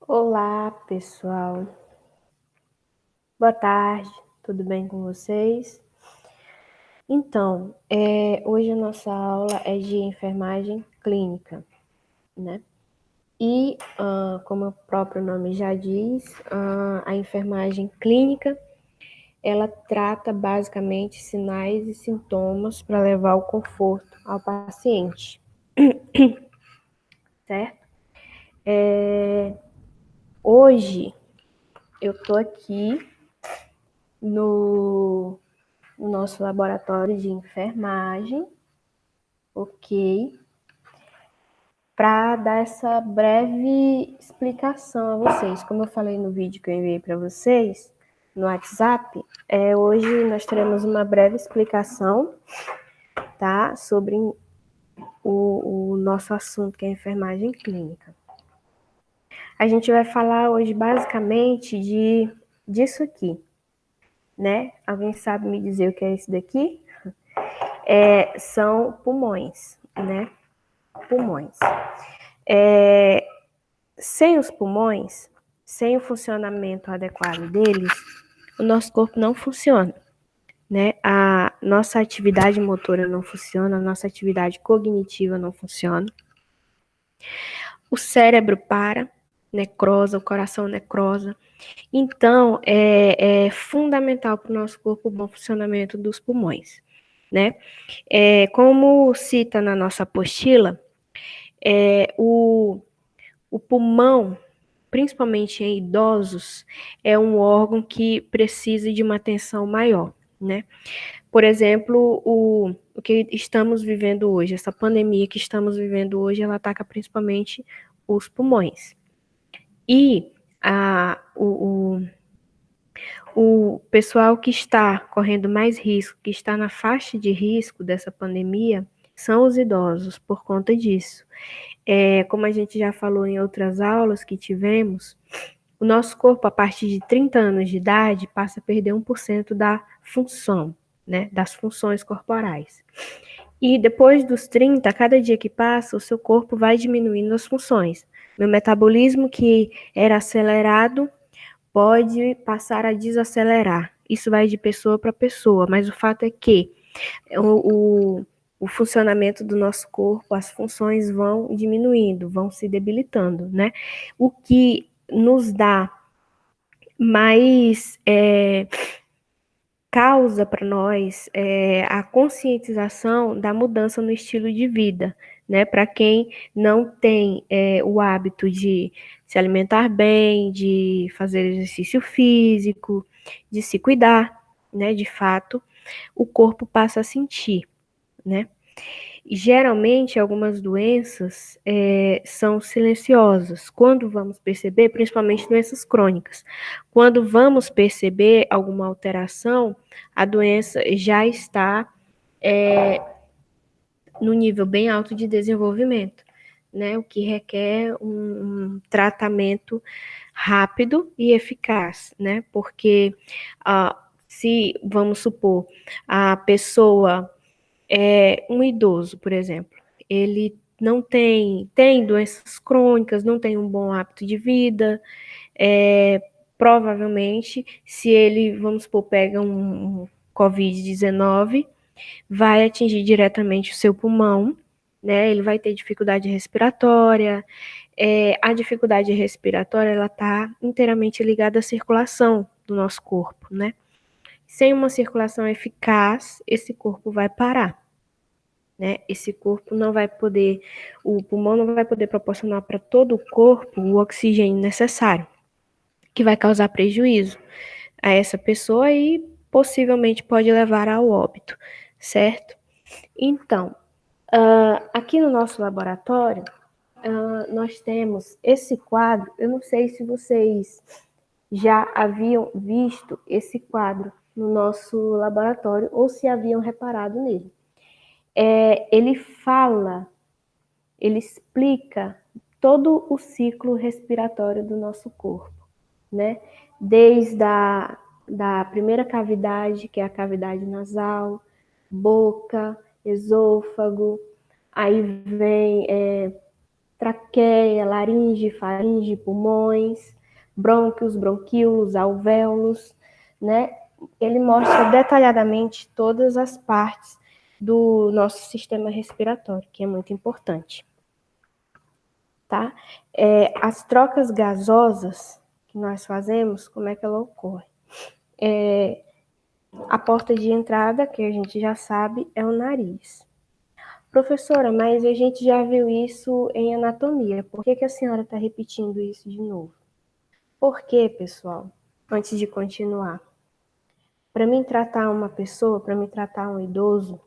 Olá, pessoal. Boa tarde, tudo bem com vocês? Então, hoje a nossa aula é de enfermagem clínica, né? E, como o próprio nome já diz, a enfermagem clínica, ela trata basicamente sinais e sintomas para levar o conforto ao paciente, certo? Hoje eu tô aqui no nosso laboratório de enfermagem, ok? Para dar essa breve explicação a vocês. Como eu falei no vídeo que eu enviei para vocês, no WhatsApp, hoje nós teremos uma breve explicação, tá? Sobre o nosso assunto, que é a enfermagem clínica. A gente vai falar hoje basicamente disso aqui, né? Alguém sabe me dizer o que é isso daqui? São pulmões, né? Pulmões. Sem os pulmões, sem o funcionamento adequado deles, o nosso corpo não funciona, né? A nossa atividade motora não funciona, a nossa atividade cognitiva não funciona. O cérebro para, necrosa, o coração necrosa. Então, é fundamental para o nosso corpo o bom funcionamento dos pulmões, né? Como cita na nossa apostila, o pulmão, principalmente em idosos, é um órgão que precisa de uma atenção maior, né? Por exemplo, o que estamos vivendo hoje, essa pandemia que estamos vivendo hoje, ela ataca principalmente os pulmões. E o pessoal que está correndo mais risco, que está na faixa de risco dessa pandemia, são os idosos, por conta disso. Como a gente já falou em outras aulas que tivemos, o nosso corpo, a partir de 30 anos de idade, passa a perder 1% da função, né, das funções corporais. E depois dos 30, cada dia que passa, o seu corpo vai diminuindo as funções. Meu metabolismo, que era acelerado, pode passar a desacelerar. Isso vai de pessoa para pessoa, mas o fato é que o funcionamento do nosso corpo, as funções vão diminuindo, vão se debilitando, né? O que nos dá mais causa para nós a conscientização da mudança no estilo de vida, né? Para quem não tem o hábito de se alimentar bem, de fazer exercício físico, de se cuidar, né? De fato, o corpo passa a sentir, né? Geralmente, algumas doenças são silenciosas. Quando vamos perceber, principalmente doenças crônicas, quando vamos perceber alguma alteração, a doença já está no nível bem alto de desenvolvimento, né? O que requer um tratamento rápido e eficaz, né? Porque se, vamos supor, a pessoa um idoso, por exemplo, ele não tem doenças crônicas, não tem um bom hábito de vida, provavelmente, se ele, vamos supor, pega um Covid-19, vai atingir diretamente o seu pulmão, né? Ele vai ter dificuldade respiratória. A dificuldade respiratória, ela está inteiramente ligada à circulação do nosso corpo, né? Sem uma circulação eficaz, esse corpo vai parar. Né? Esse corpo não vai poder, o pulmão não vai poder proporcionar para todo o corpo o oxigênio necessário, que vai causar prejuízo a essa pessoa e possivelmente pode levar ao óbito, certo? Então, aqui no nosso laboratório, nós temos esse quadro. Eu não sei se vocês já haviam visto esse quadro no nosso laboratório ou se haviam reparado nele. Ele explica todo o ciclo respiratório do nosso corpo, né? Desde da primeira cavidade, que é a cavidade nasal, boca, esôfago, aí vem traqueia, laringe, faringe, pulmões, brônquios, bronquíolos, alvéolos, né? Ele mostra detalhadamente todas as partes do nosso sistema respiratório, que é muito importante, tá? As trocas gasosas que nós fazemos, como é que ela ocorre? A porta de entrada, que a gente já sabe, é o nariz. Professora, mas a gente já viu isso em anatomia. Por que a senhora está repetindo isso de novo? Por quê, pessoal? Antes de continuar. Para mim tratar uma pessoa, para mim tratar um idoso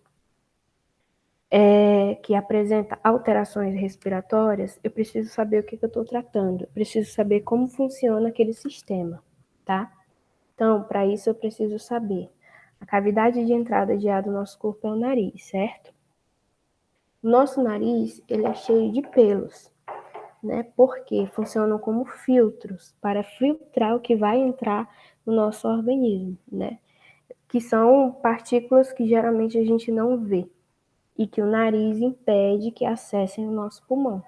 que apresenta alterações respiratórias, eu preciso saber o que eu estou tratando. Eu preciso saber como funciona aquele sistema, tá? Então, para isso eu preciso saber. A cavidade de entrada de ar do nosso corpo é o nariz, certo? O nosso nariz, ele é cheio de pelos, né? Porque funcionam como filtros para filtrar o que vai entrar no nosso organismo, né? Que são partículas que geralmente a gente não vê e que o nariz impede que acessem o nosso pulmão,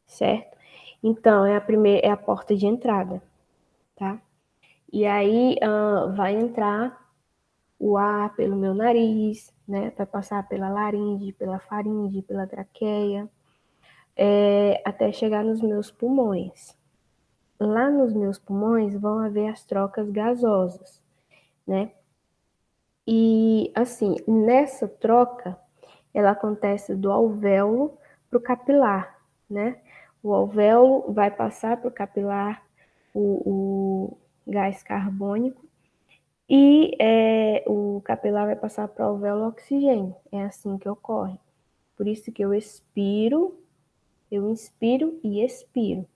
certo? Então, é a porta de entrada, tá? E aí vai entrar o ar pelo meu nariz, né? Vai passar pela laringe, pela faringe, pela traqueia, até chegar nos meus pulmões. Lá nos meus pulmões vão haver as trocas gasosas, né? E assim, nessa troca, ela acontece do alvéolo para o capilar, né? O alvéolo vai passar para o capilar o gás carbônico e o capilar vai passar para o alvéolo oxigênio. É assim que ocorre. Por isso que eu inspiro e expiro,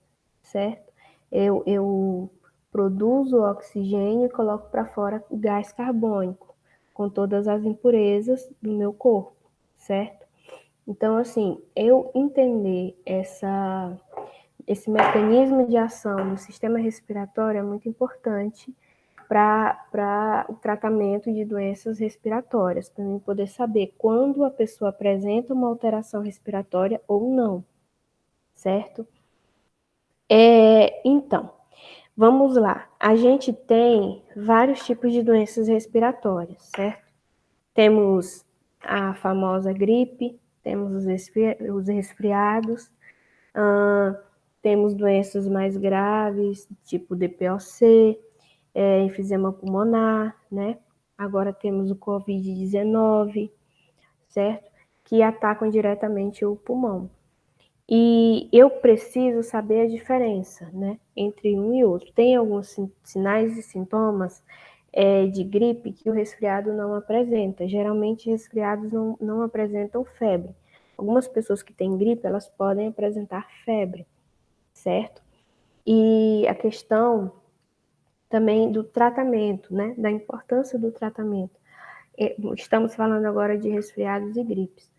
certo? Eu produzo o oxigênio e coloco para fora o gás carbônico, com todas as impurezas do meu corpo, certo? Então, assim, eu entender esse mecanismo de ação do sistema respiratório é muito importante para o tratamento de doenças respiratórias, para mim poder saber quando a pessoa apresenta uma alteração respiratória ou não, certo? Então, vamos lá. A gente tem vários tipos de doenças respiratórias, certo? Temos a famosa gripe, temos os resfriados, temos doenças mais graves, tipo DPOC, enfisema pulmonar, né? Agora temos o Covid-19, certo? Que atacam diretamente o pulmão. E eu preciso saber a diferença, né, entre um e outro. Tem alguns sinais e sintomas de gripe que o resfriado não apresenta. Geralmente, resfriados não apresentam febre. Algumas pessoas que têm gripe, elas podem apresentar febre, certo? E a questão também do tratamento, né, da importância do tratamento. Estamos falando agora de resfriados e gripes.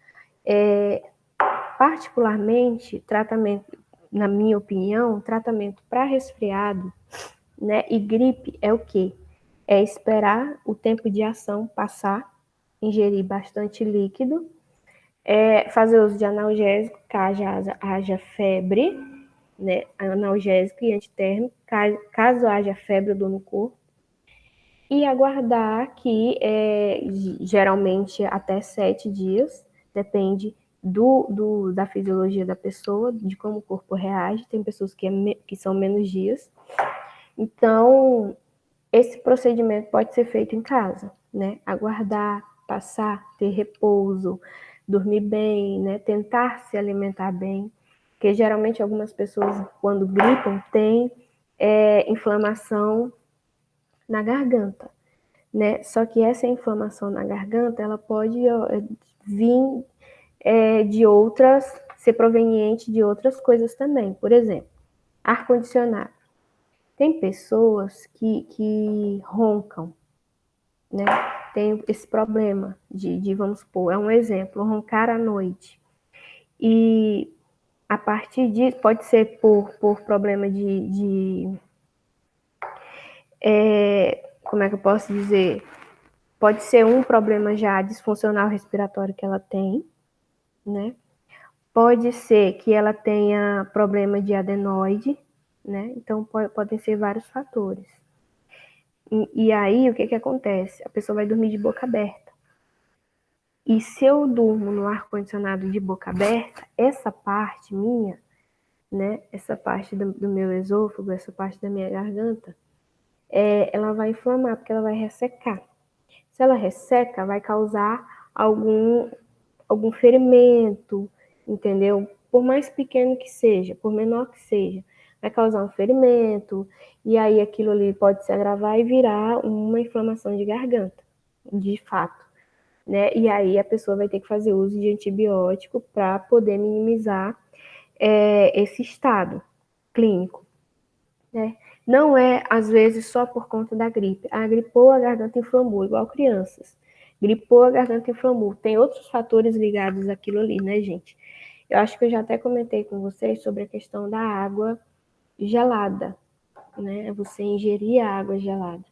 Particularmente, tratamento, na minha opinião, tratamento para resfriado, né, e gripe é o quê? É esperar o tempo de ação passar, ingerir bastante líquido, fazer uso de analgésico, caso haja febre, né, analgésico e antitérmico, caso haja febre ou dor no corpo, e aguardar que geralmente até 7 dias, depende da fisiologia da pessoa, de como o corpo reage. Tem pessoas que são menos dias. Então, esse procedimento pode ser feito em casa, né? Aguardar, passar, ter repouso, dormir bem, né? Tentar se alimentar bem, porque geralmente algumas pessoas, quando gripam, têm inflamação na garganta, né? Só que essa inflamação na garganta, ela pode vir ser proveniente de outras coisas também. Por exemplo, ar-condicionado. Tem pessoas que roncam, né? Tem esse problema vamos supor, é um exemplo, roncar à noite. E a partir disso, pode ser por problema como é que eu posso dizer? Pode ser um problema já disfuncional respiratório que ela tem, né? Pode ser que ela tenha problema de adenoide, né? Então, podem ser vários fatores. E aí, o que acontece? A pessoa vai dormir de boca aberta. E se eu durmo no ar-condicionado de boca aberta, essa parte minha, né? Essa parte do meu esôfago, essa parte da minha garganta, ela vai inflamar, porque ela vai ressecar. Se ela resseca, vai causar algum ferimento, entendeu? Por mais pequeno que seja, por menor que seja, vai causar um ferimento, e aí aquilo ali pode se agravar e virar uma inflamação de garganta, de fato, né? E aí a pessoa vai ter que fazer uso de antibiótico para poder minimizar esse estado clínico, né? Não é, às vezes, só por conta da gripe. Ah, gripou, a garganta inflamou, igual crianças. Gripou, a garganta inflamou. Tem outros fatores ligados àquilo ali, né, gente? Eu acho que eu já até comentei com vocês sobre a questão da água gelada, né? Você ingerir a água gelada.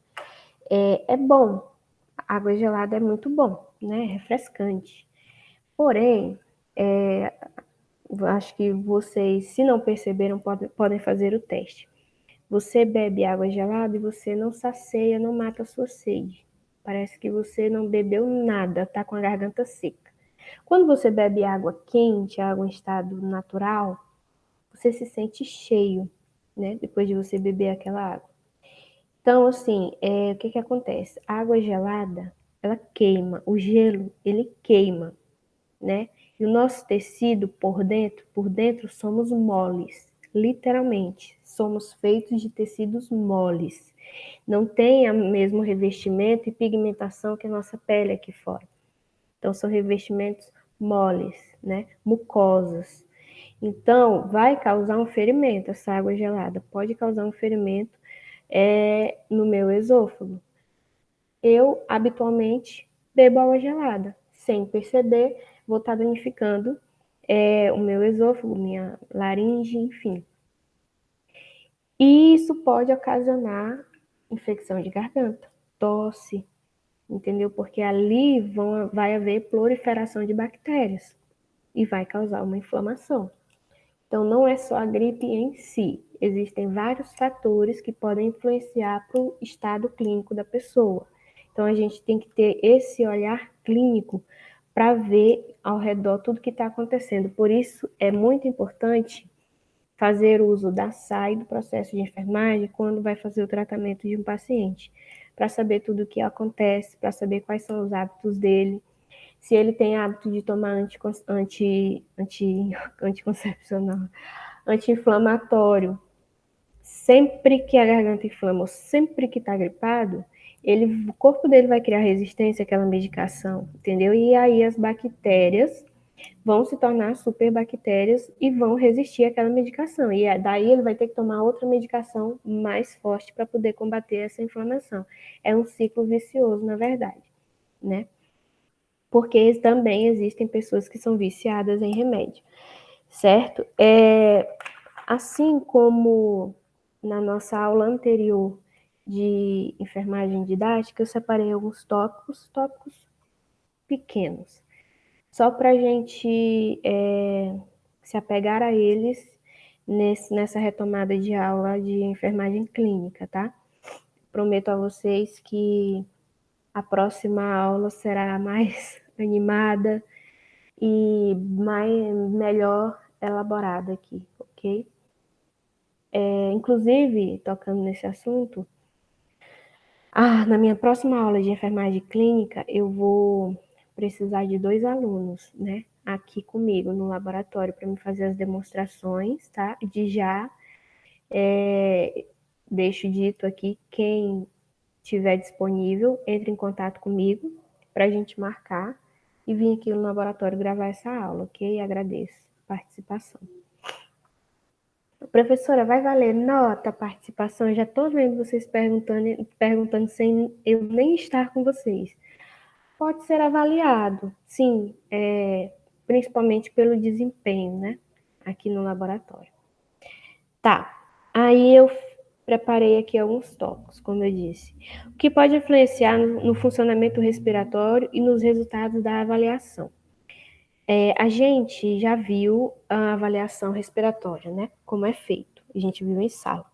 É bom. A água gelada é muito bom, né? Refrescante. Porém, acho que vocês, se não perceberam, podem fazer o teste. Você bebe água gelada e você não sacia, não mata a sua sede. Parece que você não bebeu nada, tá com a garganta seca. Quando você bebe água quente, água em estado natural, você se sente cheio, né? Depois de você beber aquela água. Então, assim, o que acontece? A água gelada, ela queima. O gelo, ele queima, né? E o nosso tecido por dentro somos moles, literalmente. Somos feitos de tecidos moles. Não tem o mesmo revestimento e pigmentação que a nossa pele aqui fora. Então, são revestimentos moles, né? Mucosas. Então, vai causar um ferimento, essa água gelada. Pode causar um ferimento no meu esôfago. Eu, habitualmente, bebo água gelada. Sem perceber, vou estar danificando o meu esôfago, minha laringe, enfim. E isso pode ocasionar infecção de garganta, tosse, entendeu? Porque ali vai haver proliferação de bactérias e vai causar uma inflamação. Então, não é só a gripe em si, existem vários fatores que podem influenciar para o estado clínico da pessoa. Então, a gente tem que ter esse olhar clínico para ver ao redor tudo que está acontecendo. Por isso, é muito importante fazer uso da SAI, do processo de enfermagem, quando vai fazer o tratamento de um paciente, para saber tudo o que acontece, para saber quais são os hábitos dele, se ele tem hábito de tomar anticoncepcional, anti-inflamatório, sempre que a garganta inflama ou sempre que está gripado, o corpo dele vai criar resistência àquela medicação, entendeu? E aí as bactérias vão se tornar superbactérias e vão resistir àquela medicação. E daí ele vai ter que tomar outra medicação mais forte para poder combater essa inflamação. É um ciclo vicioso, na verdade, né? Porque também existem pessoas que são viciadas em remédio, certo? Assim como na nossa aula anterior de enfermagem didática, eu separei alguns tópicos pequenos, só para a gente se apegar a eles nessa retomada de aula de enfermagem clínica, tá? Prometo a vocês que a próxima aula será mais animada e melhor elaborada aqui, ok? Inclusive, tocando nesse assunto, na minha próxima aula de enfermagem clínica, eu vou precisar de 2 alunos, né? Aqui comigo no laboratório para me fazer as demonstrações, tá? De já, deixo dito aqui, quem tiver disponível, entre em contato comigo para a gente marcar e vir aqui no laboratório gravar essa aula, ok? Agradeço a participação. Professora, vai valer nota a participação? Eu já estou vendo vocês perguntando sem eu nem estar com vocês. Pode ser avaliado, sim, principalmente pelo desempenho, né? Aqui no laboratório. Tá, aí eu preparei aqui alguns tópicos, como eu disse. O que pode influenciar no funcionamento respiratório e nos resultados da avaliação. A gente já viu a avaliação respiratória, né? Como é feito. A gente viu em sala.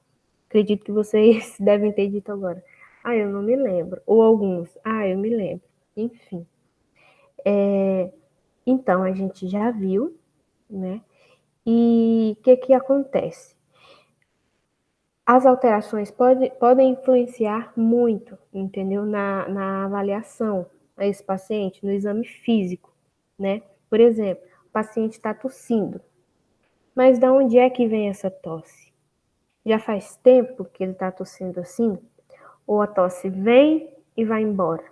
Acredito que vocês devem ter dito agora. Ah, eu não me lembro. Ou alguns. Ah, eu me lembro. Enfim. Então, a gente já viu, né? E o que que acontece? As alterações podem influenciar muito, entendeu? Na avaliação a esse paciente, no exame físico, né? Por exemplo, o paciente está tossindo. Mas da onde é que vem essa tosse? Já faz tempo que ele está tossindo assim? Ou a tosse vem e vai embora?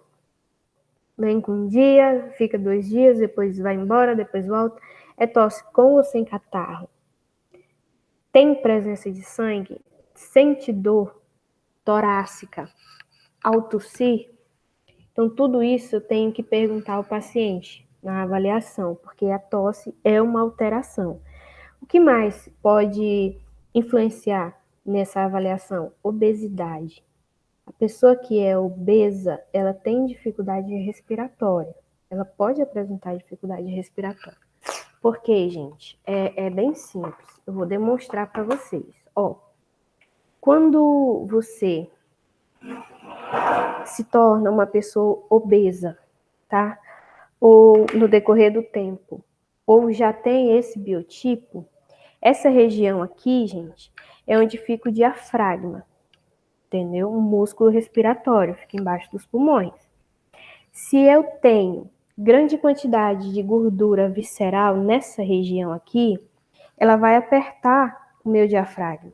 Vem com um dia, fica 2 dias, depois vai embora, depois volta. É tosse com ou sem catarro? Tem presença de sangue? Sente dor torácica ao tossir? Então, tudo isso eu tenho que perguntar ao paciente na avaliação, porque a tosse é uma alteração. O que mais pode influenciar nessa avaliação? Obesidade. A pessoa que é obesa, ela tem dificuldade respiratória. Ela pode apresentar dificuldade respiratória. Por quê, gente? É bem simples. Eu vou demonstrar para vocês. Ó, quando você se torna uma pessoa obesa, tá? Ou no decorrer do tempo, ou já tem esse biotipo, essa região aqui, gente, é onde fica o diafragma, entendeu? Um músculo respiratório, fica embaixo dos pulmões. Se eu tenho grande quantidade de gordura visceral nessa região aqui, ela vai apertar o meu diafragma.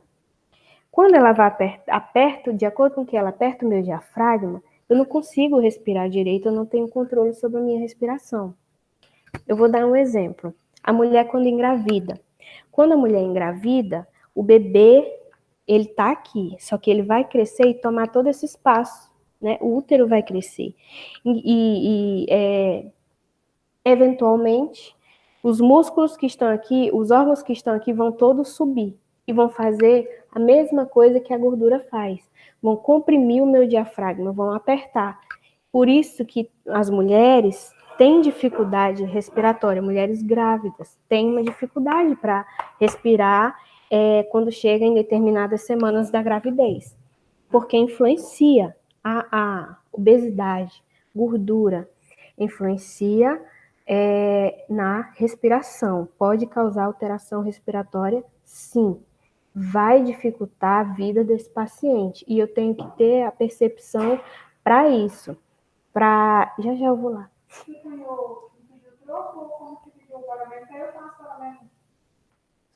Quando ela vai aperta, de acordo com que ela aperta o meu diafragma, eu não consigo respirar direito, eu não tenho controle sobre a minha respiração. Eu vou dar um exemplo. A mulher quando engravida. Quando a mulher engravida, o bebê, ele tá aqui, só que ele vai crescer e tomar todo esse espaço, né? O útero vai crescer. Eventualmente, os músculos que estão aqui, os órgãos que estão aqui vão todos subir e vão fazer a mesma coisa que a gordura faz. Vão comprimir o meu diafragma, vão apertar. Por isso que as mulheres têm dificuldade respiratória, mulheres grávidas têm uma dificuldade para respirar quando chega em determinadas semanas da gravidez, porque influencia a obesidade, gordura, influencia na respiração. Pode causar alteração respiratória? Sim. Vai dificultar a vida desse paciente. E eu tenho que ter a percepção para isso. Já já eu vou lá.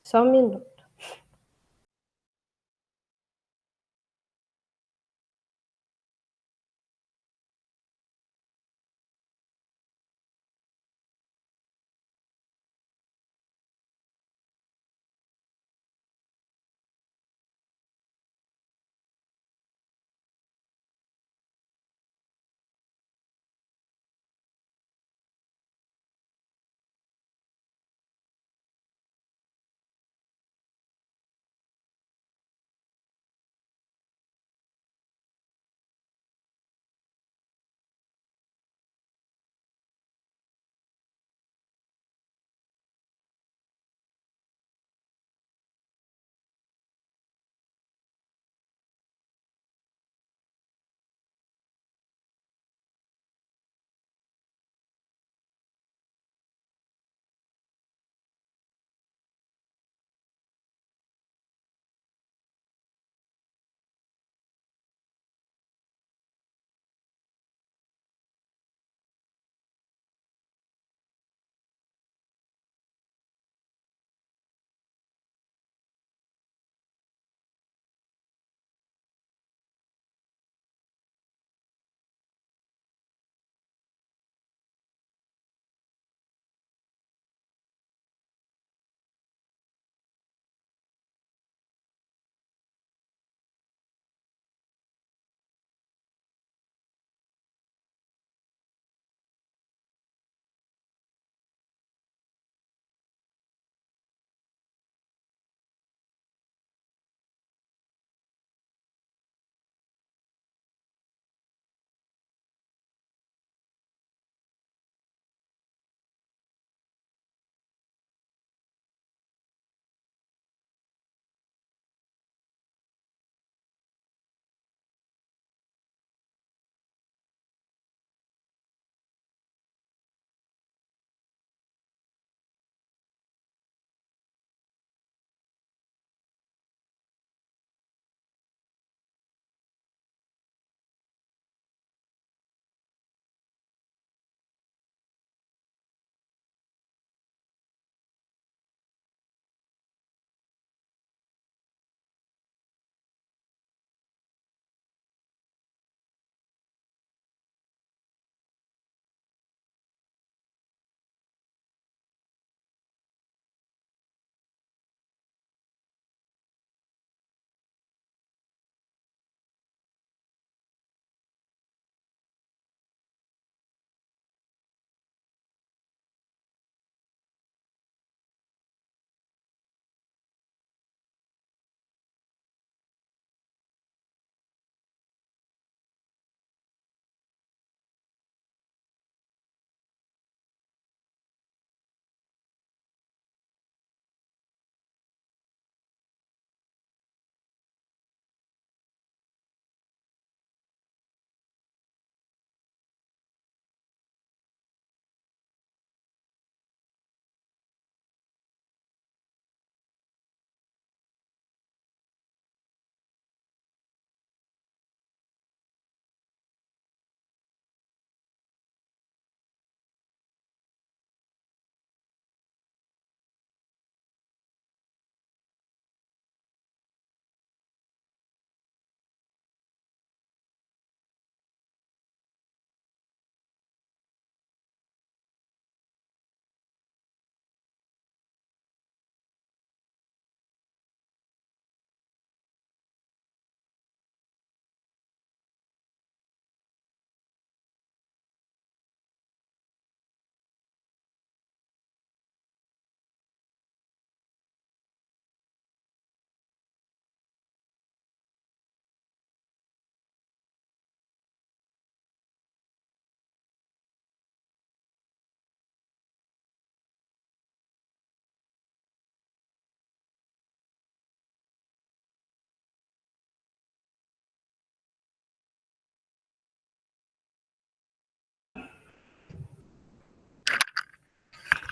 Só um minuto.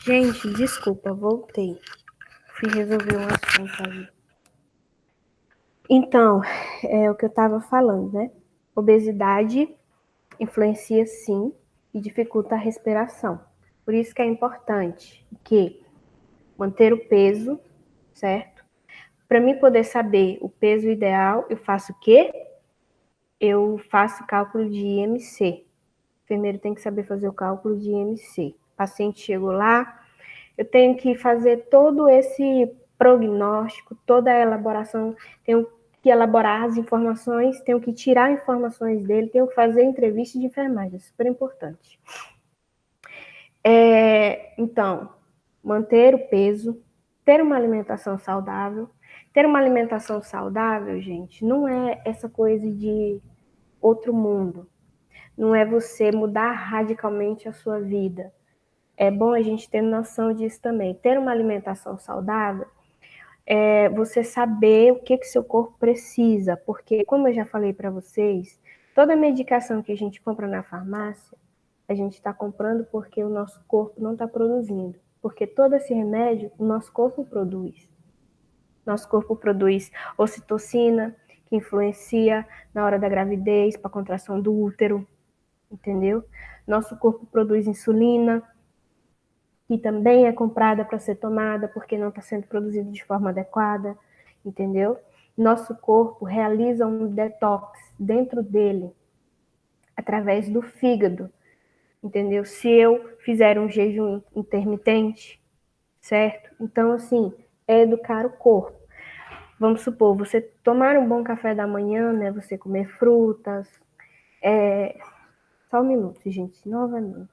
Gente, desculpa, voltei. Fui resolver um assunto ali. Então, é o que eu estava falando, né? Obesidade influencia sim e dificulta a respiração. Por isso que é importante que manter o peso, certo? Para mim poder saber o peso ideal, eu faço o quê? Eu faço cálculo de IMC. O enfermeiro tem que saber fazer o cálculo de IMC. O paciente chegou lá, eu tenho que fazer todo esse prognóstico, toda a elaboração, tenho que elaborar as informações, tenho que tirar informações dele, tenho que fazer entrevista de enfermagem, é super importante. Então, manter o peso, ter uma alimentação saudável. Ter uma alimentação saudável, gente, não é essa coisa de outro mundo. Não é você mudar radicalmente a sua vida. É bom a gente ter noção disso também. Ter uma alimentação saudável é você saber o que seu corpo precisa. Porque, como eu já falei para vocês, toda medicação que a gente compra na farmácia, a gente está comprando porque o nosso corpo não está produzindo. Porque todo esse remédio, o nosso corpo produz. Nosso corpo produz ocitocina, que influencia na hora da gravidez, para a contração do útero, entendeu? Nosso corpo produz insulina, que também é comprada para ser tomada porque não está sendo produzida de forma adequada, entendeu? Nosso corpo realiza um detox dentro dele, através do fígado, entendeu? Se eu fizer um jejum intermitente, certo? Então, assim, é educar o corpo. Vamos supor, você tomar um bom café da manhã, né? Você comer frutas. Só um minuto, gente, novamente.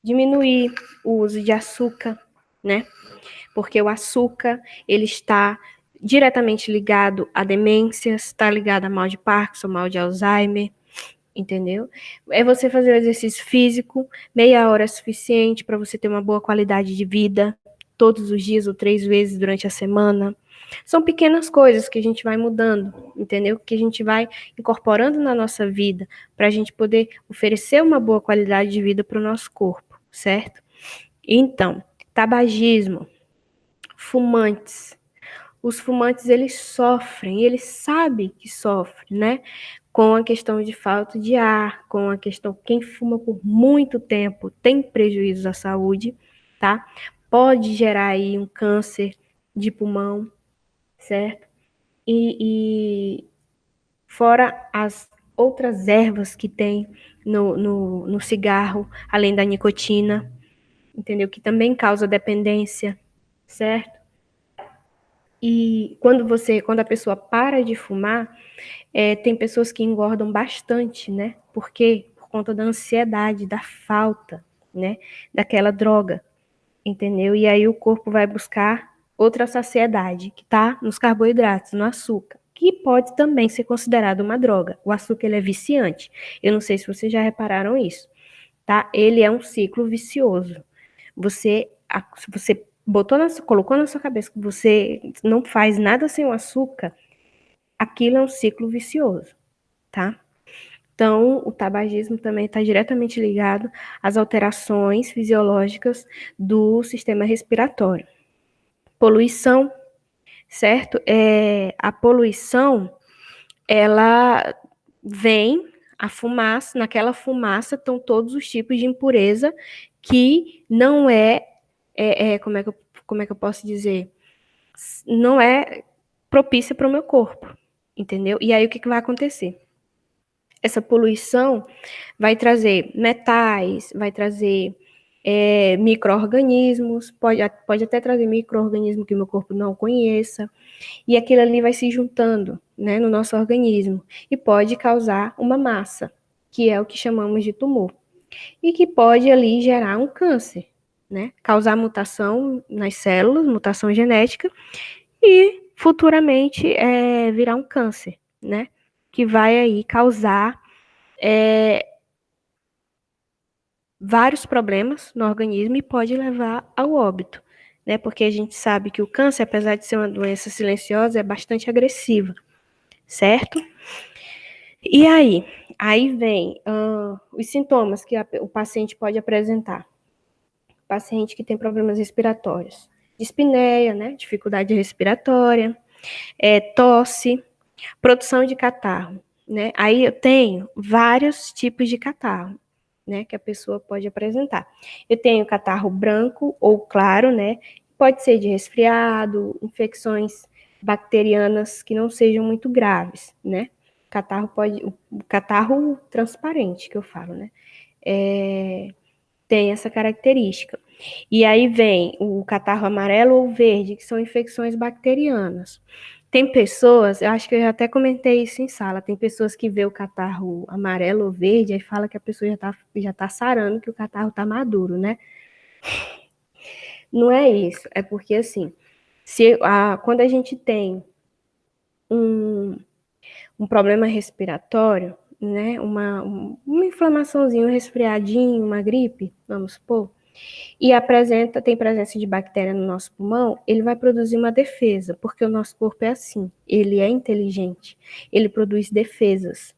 Diminuir o uso de açúcar, né? Porque o açúcar, ele está diretamente ligado a demências, está ligado a mal de Parkinson, mal de Alzheimer, entendeu? É você fazer o exercício físico, meia hora é suficiente para você ter uma boa qualidade de vida, todos os dias ou 3 vezes durante a semana. São pequenas coisas que a gente vai mudando, entendeu? Que a gente vai incorporando na nossa vida para a gente poder oferecer uma boa qualidade de vida para o nosso corpo, certo? Então, tabagismo, fumantes. Os fumantes, eles sofrem, eles sabem que sofrem, né? Com a questão de falta de ar, com a questão, quem fuma por muito tempo tem prejuízos à saúde, tá? Pode gerar aí um câncer de pulmão, certo? E fora as outras ervas que tem no cigarro, além da nicotina, entendeu? Que também causa dependência, certo? E quando a pessoa para de fumar, tem pessoas que engordam bastante, né? Por quê? Por conta da ansiedade, da falta, né? Daquela droga, entendeu? E aí o corpo vai buscar outra saciedade, que tá nos carboidratos, no açúcar, que pode também ser considerado uma droga. O açúcar, ele é viciante. Eu não sei se vocês já repararam isso, tá? Ele é um ciclo vicioso. Se você colocou na sua cabeça que você não faz nada sem o açúcar, aquilo é um ciclo vicioso, tá? Então, o tabagismo também está diretamente ligado às alterações fisiológicas do sistema respiratório. Poluição, certo? A poluição, ela vem, a fumaça, naquela fumaça estão todos os tipos de impureza que não como é que eu posso dizer? Não é propícia para o meu corpo, entendeu? E aí o que, que vai acontecer? Essa poluição vai trazer metais, vai trazer micro-organismos, pode até trazer micro-organismo que meu corpo não conheça, e aquilo ali vai se juntando, né, no nosso organismo e pode causar uma massa, que é o que chamamos de tumor, e que pode ali gerar um câncer, né? Causar mutação nas células, mutação genética, e futuramente virar um câncer, né? Que vai aí causar vários problemas no organismo e pode levar ao óbito, né? Porque a gente sabe que o câncer, apesar de ser uma doença silenciosa, é bastante agressiva, certo? E aí? Aí vem os sintomas que o paciente pode apresentar. Paciente que tem problemas respiratórios, dispneia, né? Dificuldade respiratória, tosse, produção de catarro, né? Aí eu tenho vários tipos de catarro, né? Que a pessoa pode apresentar. Eu tenho catarro branco ou claro, né? Pode ser de resfriado, infecções bacterianas que não sejam muito graves, né? O catarro transparente que eu falo, né? Tem essa característica. E aí vem o catarro amarelo ou verde, que são infecções bacterianas. Tem pessoas, eu acho que eu já até comentei isso em sala, tem pessoas que vê o catarro amarelo ou verde e fala que a pessoa já tá sarando, que o catarro tá maduro, né? Não é isso, é porque assim, quando a gente tem um problema respiratório, né, uma inflamaçãozinha, um resfriadinho, uma gripe, vamos supor, e tem presença de bactéria no nosso pulmão, ele vai produzir uma defesa, porque o nosso corpo é assim, ele é inteligente, ele produz defesas,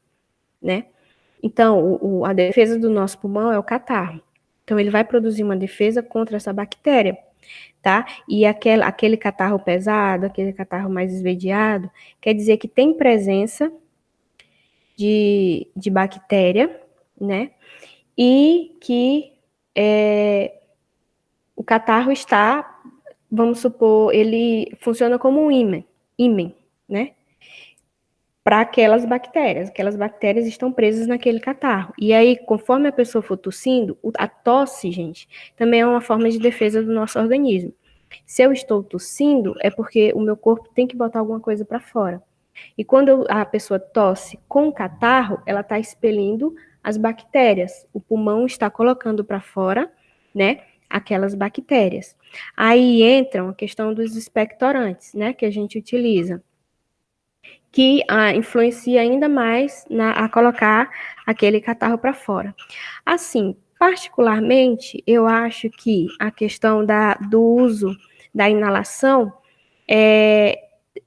né? Então, a defesa do nosso pulmão é o catarro. Então, ele vai produzir uma defesa contra essa bactéria, tá? E aquele catarro pesado, aquele catarro mais esverdeado, quer dizer que tem presença de bactéria, né? E que o catarro está, vamos supor, ele funciona como um ímã, né? Para aquelas bactérias. Aquelas bactérias estão presas naquele catarro. E aí, conforme a pessoa for tossindo, a tosse, gente, também é uma forma de defesa do nosso organismo. Se eu estou tossindo, é porque o meu corpo tem que botar alguma coisa para fora. E quando a pessoa tosse com catarro, ela está expelindo as bactérias. O pulmão está colocando para fora, né, aquelas bactérias. Aí entra a questão dos expectorantes, né, que a gente utiliza, que influencia ainda mais a colocar aquele catarro para fora. Assim, particularmente, eu acho que a questão do uso da inalação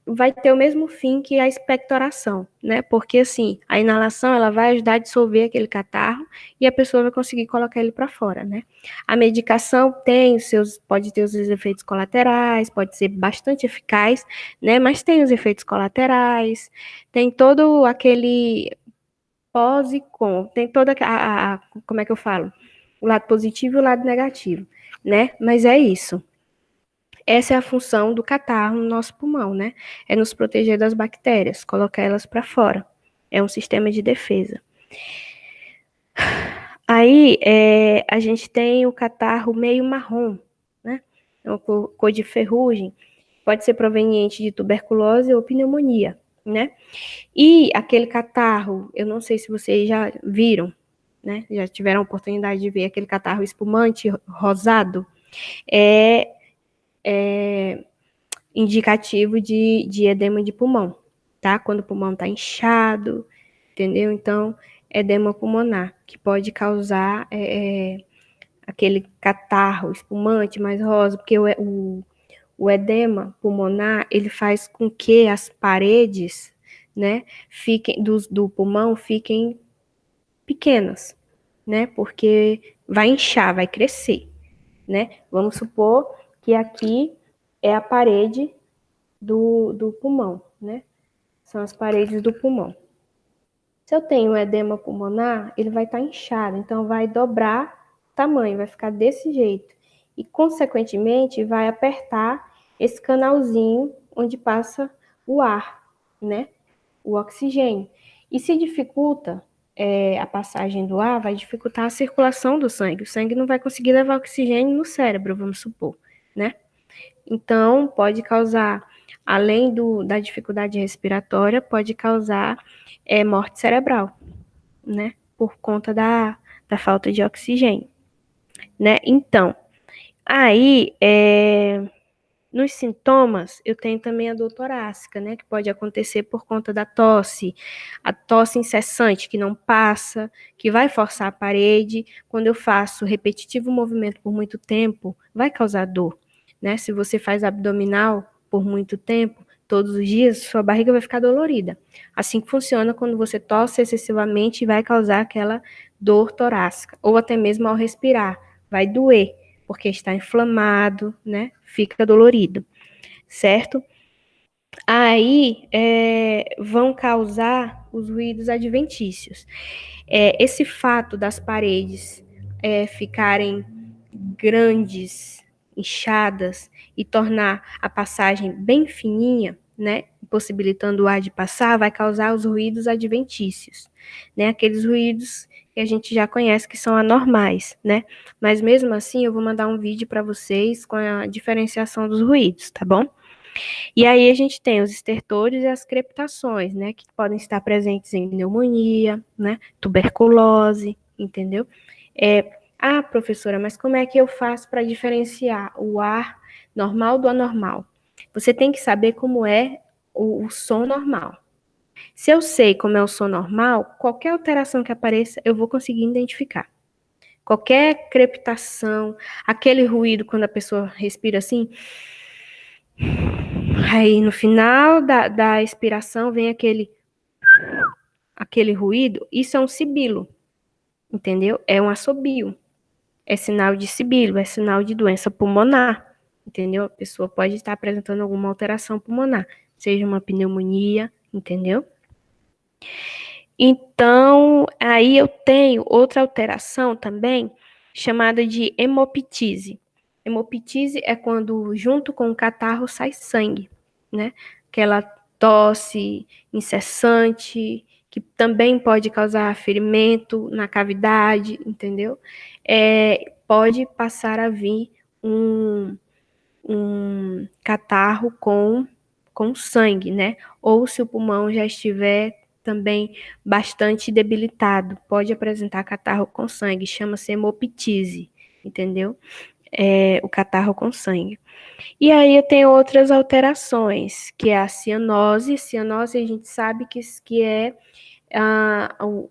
vai ter o mesmo fim que a expectoração, né? Porque assim, a inalação ela vai ajudar a dissolver aquele catarro e a pessoa vai conseguir colocar ele para fora, né? A medicação pode ter os efeitos colaterais, pode ser bastante eficaz, né? Mas tem os efeitos colaterais, tem todo aquele pós e con, tem toda como é que eu falo? O lado positivo e o lado negativo, né? Mas é isso. Essa é a função do catarro no nosso pulmão, né? É nos proteger das bactérias, colocar elas para fora. É um sistema de defesa. Aí, a gente tem o catarro meio marrom, né? É uma cor de ferrugem. Pode ser proveniente de tuberculose ou pneumonia, né? E aquele catarro, eu não sei se vocês já viram, né? Já tiveram a oportunidade de ver aquele catarro espumante rosado. É indicativo de edema de pulmão, tá? Quando o pulmão tá inchado, entendeu? Então, edema pulmonar, que pode causar aquele catarro espumante mais rosa, porque o edema pulmonar, ele faz com que as paredes, né, do pulmão fiquem pequenas, né? Porque vai inchar, vai crescer, né? Vamos supor que aqui é a parede do pulmão, né? São as paredes do pulmão. Se eu tenho edema pulmonar, ele vai estar inchado, então vai dobrar tamanho, vai ficar desse jeito. E, consequentemente, vai apertar esse canalzinho onde passa o ar, né? O oxigênio. E se dificulta a passagem do ar, vai dificultar a circulação do sangue. O sangue não vai conseguir levar oxigênio no cérebro, vamos supor, né? Então, pode causar, além da dificuldade respiratória, pode causar morte cerebral, né? Por conta da falta de oxigênio, né? Então, Aí, nos sintomas, eu tenho também a dor torácica, né, que pode acontecer por conta da tosse, a tosse incessante que não passa, que vai forçar a parede. Quando eu faço repetitivo movimento por muito tempo, vai causar dor, né? Se você faz abdominal por muito tempo, todos os dias, sua barriga vai ficar dolorida. Assim que funciona quando você tosse excessivamente e vai causar aquela dor torácica, ou até mesmo ao respirar, vai doer porque está inflamado, né? Fica dolorido, certo? Aí vão causar os ruídos adventícios. Esse fato das paredes ficarem grandes, inchadas e tornar a passagem bem fininha, né, possibilitando o ar de passar, vai causar os ruídos adventícios, né, aqueles ruídos que a gente já conhece que são anormais, né, mas mesmo assim eu vou mandar um vídeo para vocês com a diferenciação dos ruídos, tá bom? E aí a gente tem os estertores e as crepitações, né, que podem estar presentes em pneumonia, né, tuberculose, entendeu? Professora, mas como é que eu faço para diferenciar o ar normal do anormal? Você tem que saber como é o som normal. Se eu sei como é o som normal, qualquer alteração que apareça, eu vou conseguir identificar. Qualquer crepitação, aquele ruído quando a pessoa respira assim, aí no final da expiração vem aquele ruído, isso é um sibilo, entendeu? É um assobio. É sinal de sibilo, é sinal de doença pulmonar, entendeu? A pessoa pode estar apresentando alguma alteração pulmonar, seja uma pneumonia, entendeu? Então, aí eu tenho outra alteração também, chamada de hemoptise. Hemoptise é quando, junto com o catarro, sai sangue, né? Aquela tosse incessante, que também pode causar ferimento na cavidade, entendeu? Pode passar a vir um catarro com sangue, né? Ou se o pulmão já estiver também bastante debilitado, pode apresentar catarro com sangue, chama-se hemoptise, entendeu? O catarro com sangue. E aí tem outras alterações, que é a cianose. Cianose a gente sabe que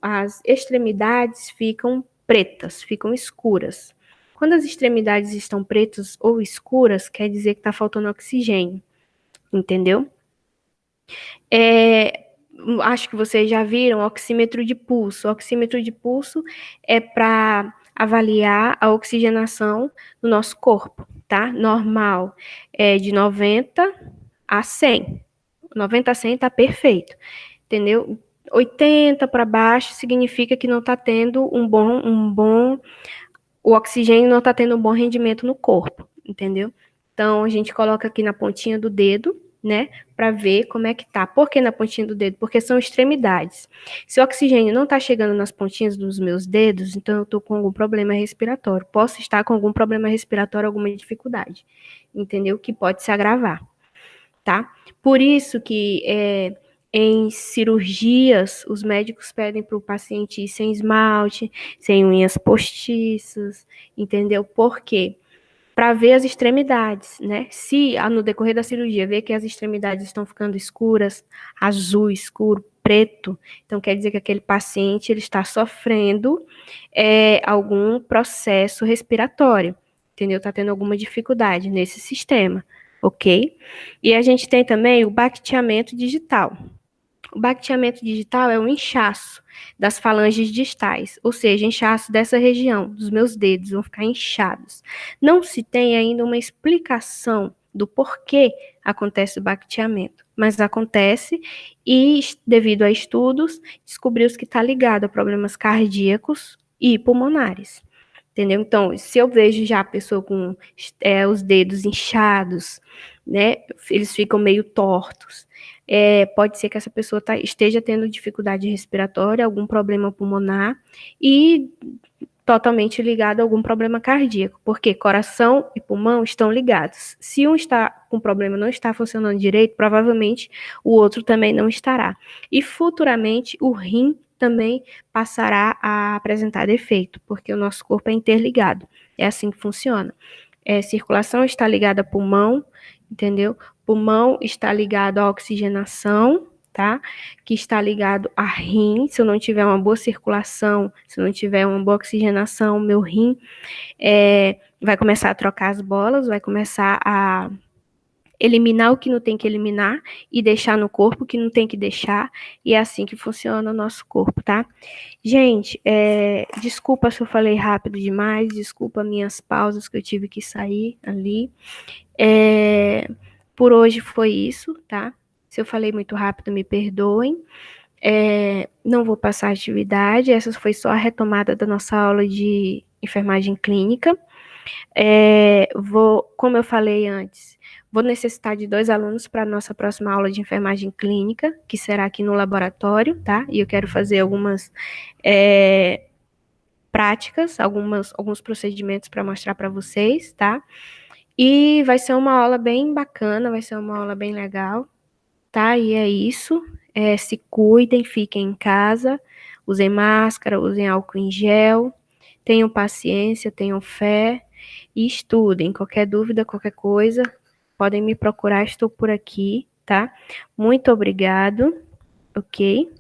as extremidades ficam pretas, ficam escuras. Quando as extremidades estão pretas ou escuras, quer dizer que está faltando oxigênio, entendeu? Acho que vocês já viram oxímetro de pulso. O oxímetro de pulso é para avaliar a oxigenação do nosso corpo, tá? Normal é de 90 a 100. 90 a 100 tá perfeito, entendeu? 80 para baixo significa que não está tendo o oxigênio não está tendo um bom rendimento no corpo, entendeu? Então a gente coloca aqui na pontinha do dedo, né, para ver como é que tá. Por que na pontinha do dedo? Porque são extremidades. Se o oxigênio não está chegando nas pontinhas dos meus dedos, então eu estou com algum problema respiratório. Posso estar com algum problema respiratório, alguma dificuldade, entendeu? Que pode se agravar, tá? Por isso que em cirurgias, os médicos pedem para o paciente ir sem esmalte, sem unhas postiças, entendeu? Por quê? Para ver as extremidades, né? Se no decorrer da cirurgia ver que as extremidades estão ficando escuras, azul escuro, preto, então quer dizer que aquele paciente ele está sofrendo algum processo respiratório, entendeu? Está tendo alguma dificuldade nesse sistema, ok? E a gente tem também o baqueamento digital. O baqueamento digital é um inchaço das falanges distais, ou seja, inchaço dessa região, dos meus dedos, vão ficar inchados. Não se tem ainda uma explicação do porquê acontece o baqueamento, mas acontece e, devido a estudos, descobriu-se que está ligado a problemas cardíacos e pulmonares. Entendeu? Então, se eu vejo já a pessoa com os dedos inchados, né, eles ficam meio tortos, pode ser que essa pessoa esteja tendo dificuldade respiratória, algum problema pulmonar e totalmente ligado a algum problema cardíaco, porque coração e pulmão estão ligados. Se um está com problema não está funcionando direito, provavelmente o outro também não estará. E futuramente o rim também passará a apresentar defeito, porque o nosso corpo é interligado. É assim que funciona. Circulação está ligada a pulmão, entendeu? Pulmão está ligado à oxigenação, tá? Que está ligado a rim. Se eu não tiver uma boa circulação, se eu não tiver uma boa oxigenação, meu rim vai começar a trocar as bolas, vai começar a eliminar o que não tem que eliminar e deixar no corpo o que não tem que deixar, e é assim que funciona o nosso corpo, tá? Gente, desculpa se eu falei rápido demais, desculpa minhas pausas que eu tive que sair ali. Por hoje foi isso, tá? Se eu falei muito rápido, me perdoem. Não vou passar atividade, essa foi só a retomada da nossa aula de enfermagem clínica. Como eu falei antes, vou necessitar de 2 alunos para a nossa próxima aula de enfermagem clínica, que será aqui no laboratório, tá? E eu quero fazer algumas práticas, alguns procedimentos para mostrar para vocês, tá? E vai ser uma aula bem bacana, vai ser uma aula bem legal, tá? E é isso. Se cuidem, fiquem em casa, usem máscara, usem álcool em gel, tenham paciência, tenham fé e estudem. Qualquer dúvida, qualquer coisa, podem me procurar, estou por aqui, tá? Muito obrigado, ok?